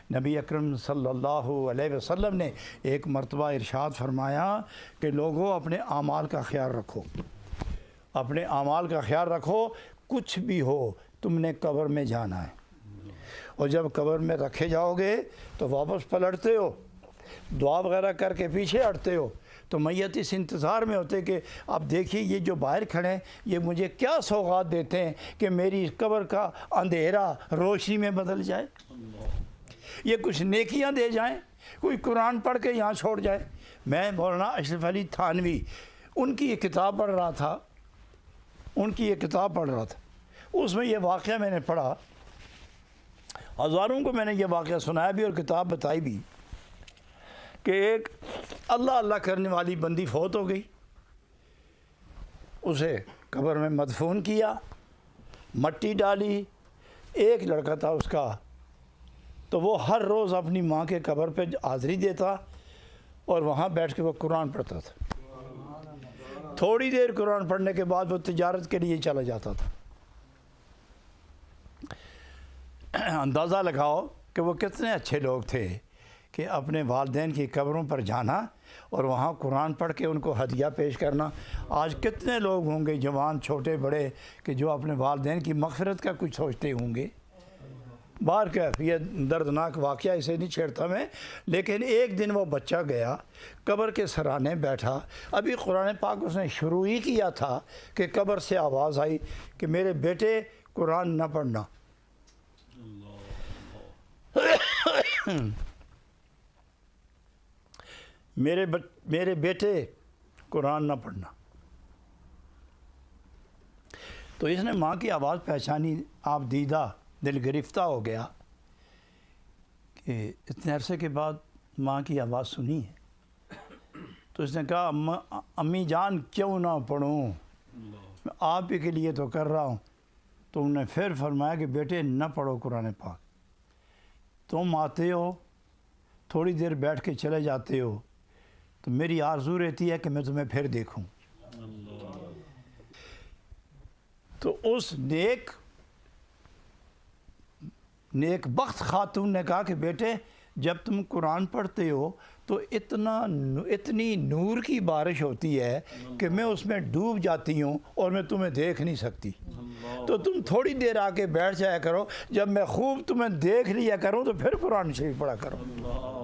نبی اکرم صلی اللہ علیہ وسلم نے ایک مرتبہ ارشاد فرمایا کہ لوگوں اپنے اعمال کا خیال رکھو، اپنے اعمال کا خیال رکھو، کچھ بھی ہو تم نے قبر میں جانا ہے، اور جب قبر میں رکھے جاؤ گے تو واپس پلٹتے ہو، دعا وغیرہ کر کے پیچھے ہٹتے ہو، تو میت اس انتظار میں ہوتے کہ اب دیکھیے یہ جو باہر کھڑے ہیں یہ مجھے کیا سوغات دیتے ہیں کہ میری قبر کا اندھیرا روشنی میں بدل جائے، یہ کچھ نیکیاں دے جائیں، کوئی قرآن پڑھ کے یہاں چھوڑ جائے۔ میں مولانا اشرف علی تھانوی ان کی ایک کتاب پڑھ رہا تھا، اس میں یہ واقعہ میں نے پڑھا، ہزاروں کو میں نے یہ واقعہ سنایا بھی اور کتاب بتائی بھی، کہ ایک اللہ اللہ کرنے والی بندی فوت ہو گئی، اسے قبر میں مدفون کیا، مٹی ڈالی، ایک لڑکا تھا اس کا، تو وہ ہر روز اپنی ماں کے قبر پہ حاضری دیتا اور وہاں بیٹھ کے وہ قرآن پڑھتا تھا، تھوڑی دیر قرآن پڑھنے کے بعد وہ تجارت کے لیے چلا جاتا تھا۔ اندازہ لگاؤ کہ وہ کتنے اچھے لوگ تھے کہ اپنے والدین کی قبروں پر جانا اور وہاں قرآن پڑھ کے ان کو ہدیہ پیش کرنا۔ آج کتنے لوگ ہوں گے جوان چھوٹے بڑے کہ جو اپنے والدین کی مغفرت کا کچھ سوچتے ہوں گے۔ باہر کیف یہ دردناک واقعہ اسے نہیں چھیڑتا میں، لیکن ایک دن وہ بچہ گیا قبر کے سرانے بیٹھا، ابھی قرآن پاک اس نے شروع ہی کیا تھا کہ قبر سے آواز آئی کہ میرے بیٹے قرآن نہ پڑھنا، میرے بیٹے قرآن نہ پڑھنا۔ تو اس نے ماں کی آواز پہچانی، آپ دیدہ دل گرفتہ ہو گیا کہ اتنے عرصے کے بعد ماں کی آواز سنی ہے، تو اس نے کہا امی جان کیوں نہ پڑھوں، میں آپ ہی کے لیے تو کر رہا ہوں۔ تو انہوں نے پھر فرمایا کہ بیٹے نہ پڑھو قرآن پاک، تم آتے ہو تھوڑی دیر بیٹھ کے چلے جاتے ہو تو میری آرزو رہتی ہے کہ میں تمہیں پھر دیکھوں۔ تو اس نیک بخت خاتون نے کہا کہ بیٹے جب تم قرآن پڑھتے ہو تو اتنی نور کی بارش ہوتی ہے کہ میں اس میں ڈوب جاتی ہوں اور میں تمہیں دیکھ نہیں سکتی، تو تم تھوڑی دیر آ کے بیٹھ جایا کرو، جب میں خوب تمہیں دیکھ لیا کروں تو پھر قرآن شریف پڑھا کرو۔